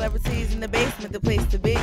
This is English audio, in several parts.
Celebrities in the basement, the place to be.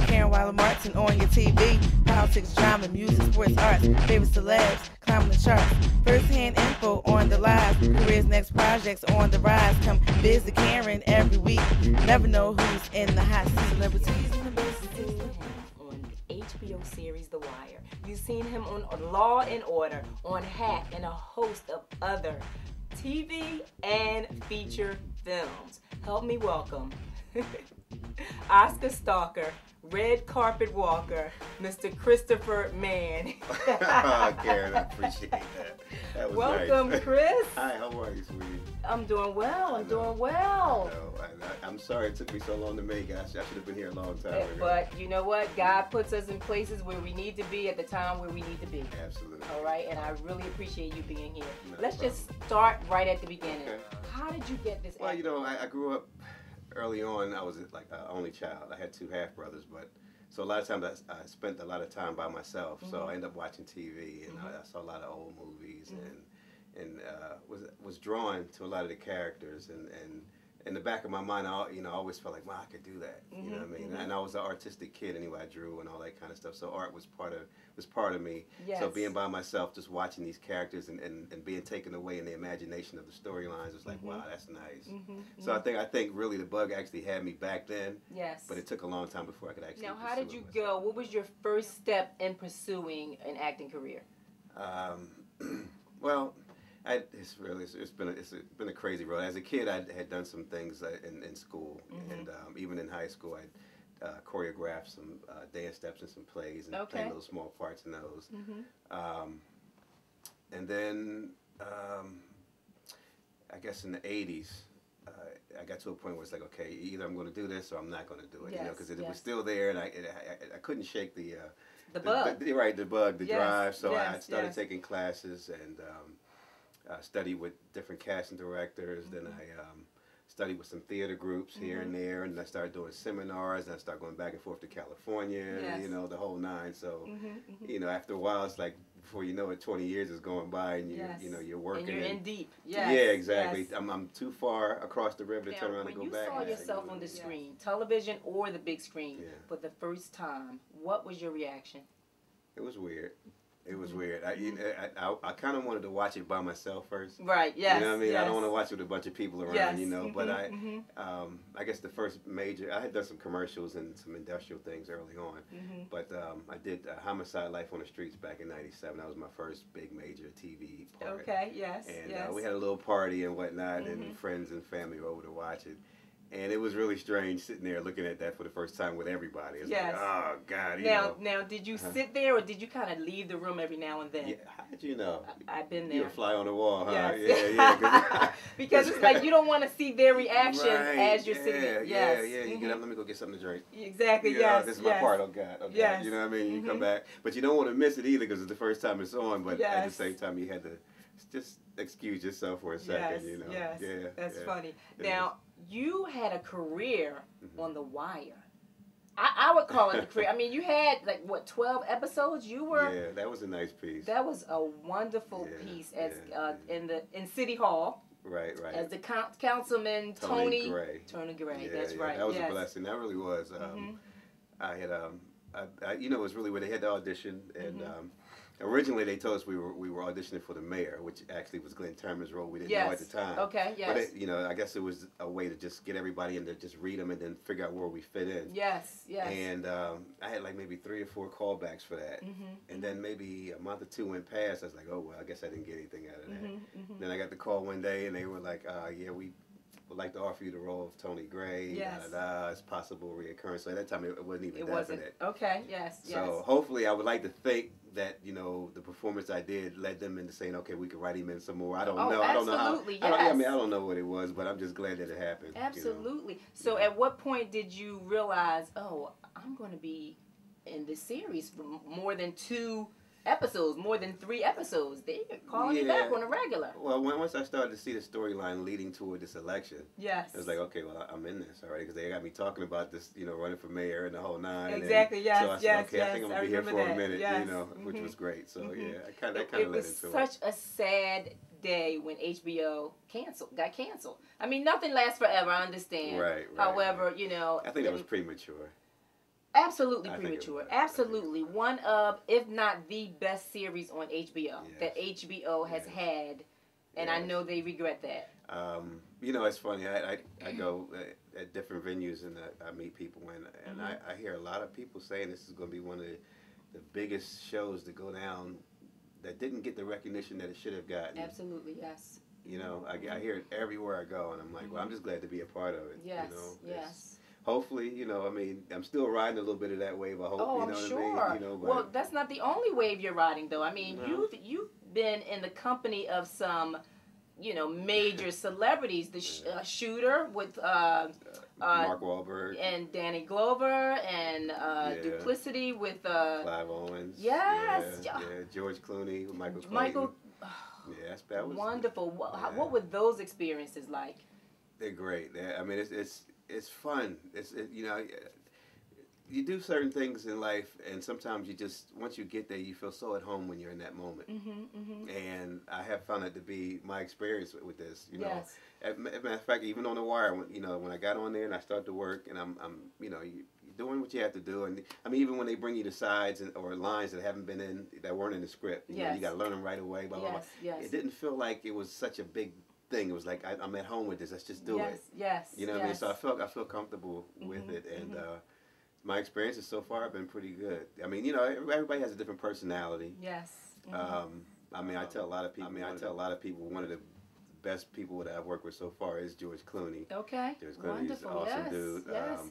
Karen Weiler Martin on your TV. Politics, drama, music, sports, arts. Favorite celebs, climbing the charts. First-hand info on the live. Careers, next projects on the rise. Come visit Karen every week. Never know who's in the hot seat. Celebrities in the basement. On the HBO series The Wire. You've seen him on Law and Order, on Hack, and a host of other TV and feature films. Help me welcome Oscar stalker, red carpet walker, Mr. Christopher Mann. Karen, I appreciate that. That was welcome, nice. Chris. Hi, how are you, sweetie? I'm doing well. I'm doing well. I'm sorry it took me so long to make it. I should have been here a long time ago. But you know what? God puts us in places where we need to be at the time where we need to be. Absolutely. All right, and I really appreciate you being here. No Let's problem. just start right at the beginning. Okay. How did you get this? Well, you know, I grew up early on. I was like an only child. I had two half brothers, but so a lot of times I spent a lot of time by myself. Mm-hmm. So I ended up watching TV, and I saw a lot of old movies, and was drawn to a lot of the characters, and in the back of my mind, I always felt like, wow, I could do that. You know what I mean? And I was an artistic kid anyway. I drew and all that kind of stuff. So art was part of me. Yes. So being by myself, just watching these characters and being taken away in the imagination of the storylines was like, wow, that's nice. So I think really the bug actually had me back then. Yes. But it took a long time before I could actually. Now, how did you go? What was your first step in pursuing an acting career? Well, it's been a crazy road. As a kid, I had done some things in school, and even in high school, I choreographed some dance steps in some plays and played little small parts in those. And then I guess in the '80s, I got to a point where it's like, okay, either I'm going to do this or I'm not going to do it. You know, because it was still there, and I couldn't shake the bug. The bug, the drive. So I Yes, started taking classes and. Studied with different casting directors. Then I studied with some theater groups here and there, and I started doing seminars. And I started going back and forth to California. You know, the whole nine. So you know, after a while, it's like before you know it, 20 years is going by, and you're working. And you're in deep. Yes. Yeah, exactly. Yes. I'm too far across the river to turn around and go back. When you saw yourself on the screen, television or the big screen, for the first time, what was your reaction? It was weird. It was weird. I kind of wanted to watch it by myself first. Right. Yes. You know what I mean? Yes. I don't want to watch it with a bunch of people around. Yes. You know. But I guess the first major. I had done some commercials and some industrial things early on. But I did Homicide: Life on the Streets back in '97. That was my first big major TV part. Okay. Yes. And we had a little party and whatnot, and friends and family were over to watch it. And it was really strange sitting there looking at that for the first time with everybody. It's like, oh, God. Now, did you sit there or did you kind of leave the room every now and then? Yeah, how did you know? I've been there. You're a fly on the wall, huh? Yes. Yeah. Because it's like you don't want to see their reaction as you're sitting there. Yes. Yeah. You get up, let me go get something to drink. Exactly, yes. This is my part, oh, God. Oh, God. Yes. You know what I mean? You come back. But you don't want to miss it either because it's the first time it's on. But at the same time, you had to just excuse yourself for a second, you know. Yes, yeah, that's funny. Now, you had a career on The Wire. I would call it a career. I mean, you had, 12 episodes? You were... Yeah, that was a nice piece. That was a wonderful piece in City Hall. Right. As the councilman, Tony Gray. Yeah, that's right. That was a blessing. That really was. I had, it was really where they had the audition, and originally they told us we were auditioning for the mayor, which actually was Glenn Turman's role. We didn't know at the time. Okay, yes. But I guess it was a way to just get everybody in to just read them and then figure out where we fit in. Yes. And I had maybe 3 or 4 callbacks for that. And then maybe a month or 2 went past. I was like, oh, well, I guess I didn't get anything out of that. Then I got the call one day and they were like, yeah, we would like to offer you the role of Tony Gray. Yes. It's possible reoccurrence. So at that time it wasn't even definite. Wasn't. Okay, yes. So hopefully I would like to think that, the performance I did led them into saying, okay, we could write him in some more. I don't know. I don't know how. Yes. I don't know what it was, but I'm just glad that it happened. Absolutely. So at what point did you realize, oh, I'm going to be in this series for more than 2 episodes, more than 3 episodes? They're calling me back on a regular. Well, once I started to see the storyline leading toward this election, yes, it was like, okay, well, I'm in this already because they got me talking about this, running for mayor and the whole nine. Exactly. And yes. So I said, okay, I think I'm gonna be here for that. a minute, Yes. Which was great. So yeah, I kind of It led was into it. such a sad day when HBO got canceled. I mean, nothing lasts forever, I understand. Right. However, you know, I think that was premature. Absolutely premature. Absolutely. One of, if not the best series on HBO that HBO has had, and I know they regret that. You know, it's funny. I go at different venues and I meet people, and I hear a lot of people saying this is going to be one of the biggest shows to go down that didn't get the recognition that it should have gotten. Absolutely, yes. You know, I hear it everywhere I go, and I'm like, well, I'm just glad to be a part of it. Yes, you know? yes. Hopefully, you know, I mean, I'm still riding a little bit of that wave. I hope, Oh, you know I'm what sure. I mean? You know, but well, that's not the only wave you're riding, though. I mean, you've been in the company of some, you know, major celebrities. The Shooter with Mark Wahlberg and Danny Glover, and Duplicity with Clive Owens. Yes. Yeah, George Clooney with Michael Clayton. Michael. That was wonderful. What were those experiences like? They're great. I mean, it's fun. You know, you do certain things in life, and sometimes you just, once you get there, you feel so at home when you're in that moment. And I have found it to be my experience with this. You know, as a matter of fact, even on The Wire, when I got on there and I started to work, and I'm you know, you're doing what you have to do, and I mean, even when they bring you to sides or lines that haven't been that weren't in the script, you know, you got to learn them right away. Blah blah blah. It didn't feel like it was such a big thing. It was like I'm at home with this. Let's just do it. You know what I mean? So I feel comfortable with it, and my experiences so far have been pretty good. I mean, you know, everybody has a different personality. I mean, I tell a lot of people one of the best people that I've worked with so far is George Clooney. Okay. George Clooney's an awesome dude.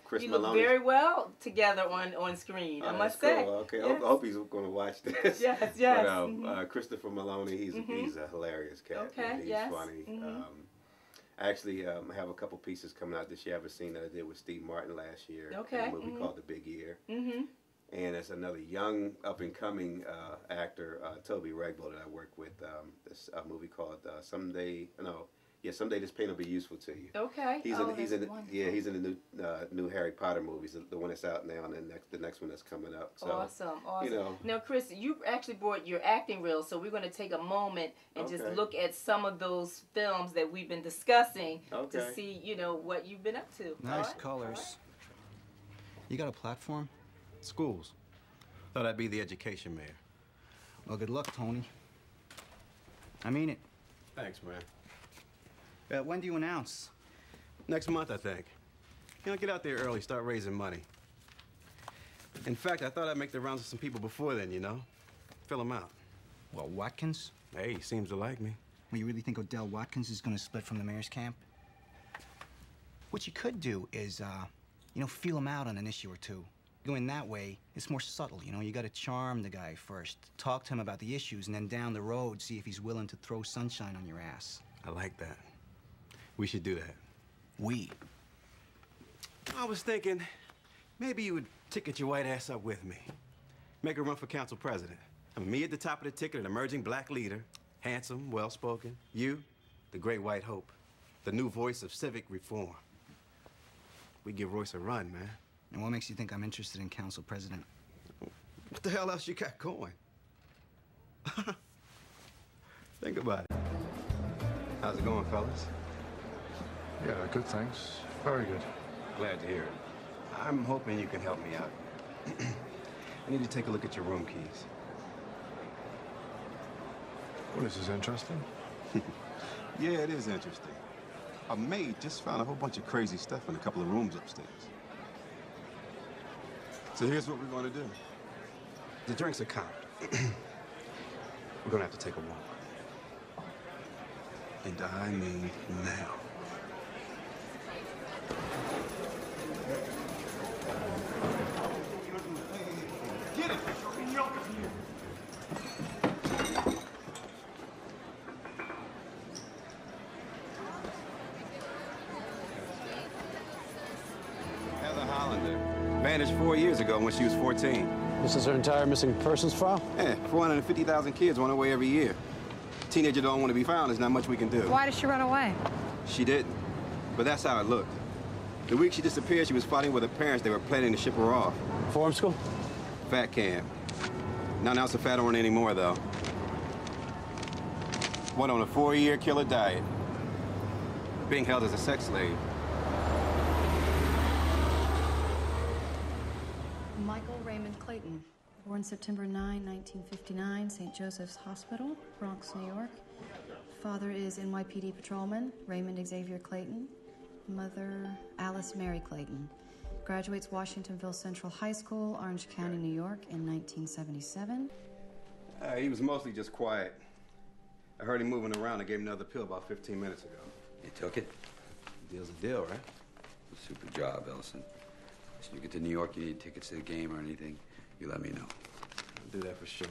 Chris you Maloney. look very well together on screen, I must say. Cool. Okay, I hope he's going to watch this. But, Christopher Maloney, he's a hilarious cat. Okay, He's funny. I actually have a couple pieces coming out this year. I have a scene that I did with Steve Martin last year. In a movie called The Big Year. And it's another young, up-and-coming actor, Toby Regbo, that I work with. This movie called Someday This Pain Will Be Useful to You. Okay. He's in the new Harry Potter movies, the one that's out now, and the next one that's coming up. So, awesome. You know. Now, Chris, you actually brought your acting reel, so we're going to take a moment and just look at some of those films that we've been discussing to see, you know, what you've been up to. Nice colors. You got a platform? Schools. Thought I'd be the education mayor. Well, good luck, Tony. I mean it. Thanks, man. When do you announce? Next month, I think. You know, get out there early, start raising money. In fact, I thought I'd make the rounds with some people before then, you know? Fill them out. Well, Watkins? Hey, he seems to like me. Well, you really think Odell Watkins is going to split from the mayor's camp? What you could do is, you know, feel him out on an issue or two. Going that way, it's more subtle, you know? You got to charm the guy first, talk to him about the issues, and then down the road, see if he's willing to throw sunshine on your ass. I like that. We should do that. We? I was thinking, maybe you would ticket your white ass up with me. Make a run for council president. I mean, me at the top of the ticket, an emerging black leader, handsome, well-spoken. You, the great white hope, the new voice of civic reform. We give Royce a run, man. And what makes you think I'm interested in council president? What the hell else you got going? Think about it. How's it going, fellas? Yeah, good, thanks. Very good. Glad to hear it. I'm hoping you can help me out. I need to take a look at your room keys. Well, this is interesting. Yeah, it is interesting. A maid just found a whole bunch of crazy stuff in a couple of rooms upstairs. So here's what we're going to do. The drinks are comped. We're going to have to take a walk. And I mean now. Get it! Heather Hollander. Vanished 4 years ago when she was 14. This is her entire missing persons file? Yeah, 450,000 kids run away every year. Teenager don't want to be found, there's not much we can do. Why did she run away? She didn't, but that's how it looked. The week she disappeared, she was fighting with her parents. They were planning to ship her off. Form school? Fat camp. Not now it's a fat one anymore, though. went on a 4-year killer diet, being held as a sex slave. Michael Raymond Clayton, born September 9, 1959, St. Joseph's Hospital, Bronx, New York. Father is NYPD patrolman Raymond Xavier Clayton. Mother, Alice Mary Clayton. Graduates Washingtonville Central High School, Orange County, New York in 1977. He was mostly just quiet. I heard him moving around. I gave him another pill about 15 minutes ago. You took it? Deal's a deal, right? Super job, Ellison. If you get to New York, you need tickets to the game or anything, you let me know. I'll do that for sure.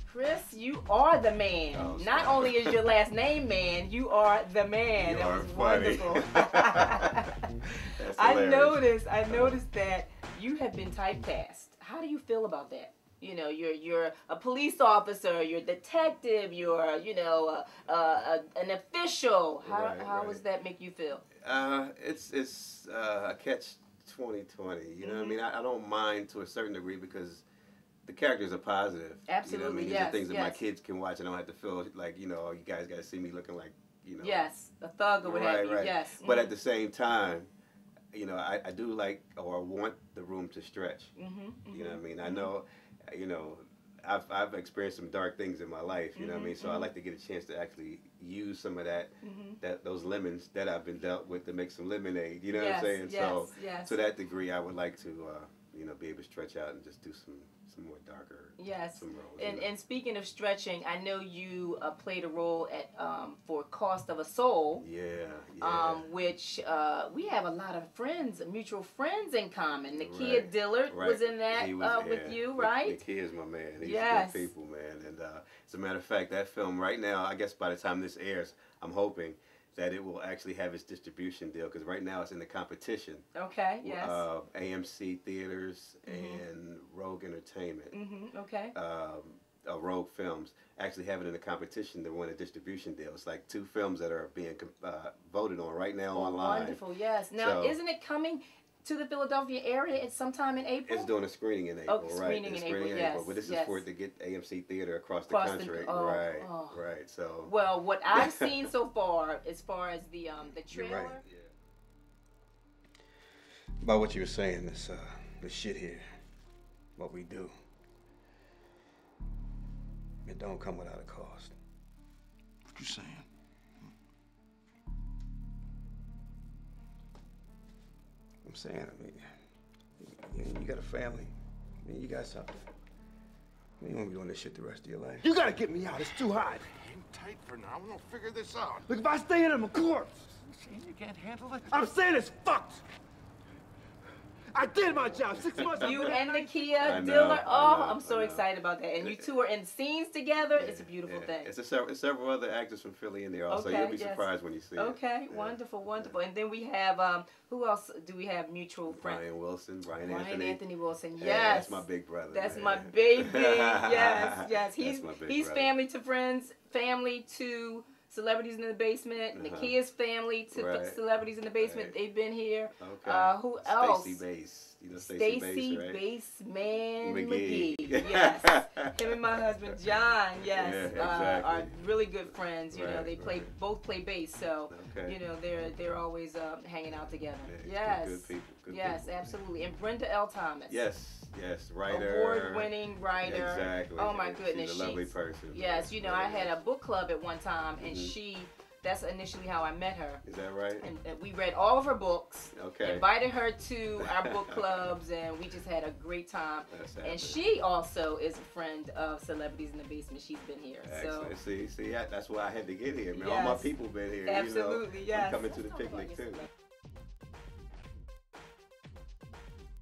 Chris, you are the man. Oh, Not only is your last name Man, you are the man. You that are was funny. wonderful. That's I hilarious. noticed that you have been typecast. How do you feel about that? You know, you're a police officer, you're a detective, you're, you know, an official. How does that make you feel? It's a catch 2020. You know what I mean? I don't mind to a certain degree because the characters are positive. Absolutely, you know what I mean? yes, These are things that my yes. kids can watch. I don't have to feel like, you know, you guys got to see me looking like, you know. Yes, a thug or what have you. Right. Yes. But at the same time, you know, I do like or want the room to stretch. You know what I mean? I know, you know, I've experienced some dark things in my life. You know what I mean? So I like to get a chance to actually use some of that, those lemons that I've been dealt with to make some lemonade. You know what I'm saying? So to that degree, I would like to, you know, be able to stretch out and just do some more darker. Yes. Some roles, And speaking of stretching, I know you played a role at for Cost of a Soul. Yeah. Which we have a lot of friends, mutual friends in common. Nakia Dillard was in that with you, right? Nakia's my man. He's yes. good people, man. And as a matter of fact, that film right now, I guess by the time this airs, I'm hoping that it will actually have its distribution deal, because right now it's in the competition. Okay, yes. AMC Theaters and Rogue Entertainment. Okay. Rogue Films actually have it in the competition to win a distribution deal. It's like 2 films that are being voted on right now online. Wonderful, yes. Now, isn't it coming to the Philadelphia area at sometime in April? It's doing a screening in April, right? Screening in April, yes. But this is for it to get AMC Theater across the country. Right. So. Well, what I've seen so far, as the trailer. You're right. Yeah. About what you were saying, this shit here, what we do, it don't come without a cost. What you saying? I'm saying, I mean, you got a family. I mean, you got something. You don't want to be doing this shit the rest of your life. You gotta get me out. It's too hot. Hang tight for now. We're gonna figure this out. Look, if I stay in, I'm a corpse. You can't handle it? I'm saying it's fucked. I did my job. 6 months. You and Nakia Dillard. I'm so excited about that. And you two are in scenes together. It's a beautiful thing. It's several other actors from Philly in there also. You'll be surprised when you see it. Okay, wonderful, wonderful. And then we have, who else do we have mutual friends? Brian Wilson, Brian Anthony Wilson, yes. Yeah, that's my big brother. That's man. my baby, yes. He's brother. family to friends, family to Celebrities in the Basement. Nakia's family to Celebrities in the Basement. They've been here. Okay. Who else? Stacey Bass. You know Stacey Baseman McGee. Yes. Him and my husband John, yes, Yeah, exactly. are really good friends. You know, they both play bass, so you know they're always hanging out together. Yeah, good people. Good people. Absolutely. And Brenda L. Thomas. Yes, writer. Award-winning writer. Exactly. Oh my goodness, she's a lovely person. Yes, you know, I had a book club at one time, and that's initially how I met her. Is that right? And we read all of her books. Okay. Invited her to our book clubs, and we just had a great time. And she also is a friend of Celebrities in the Basement. She's been here. Excellent. So. See, that's why I had to get here, man. Yes. All my people been here. Absolutely, you know, yes. I'm coming to the picnic too.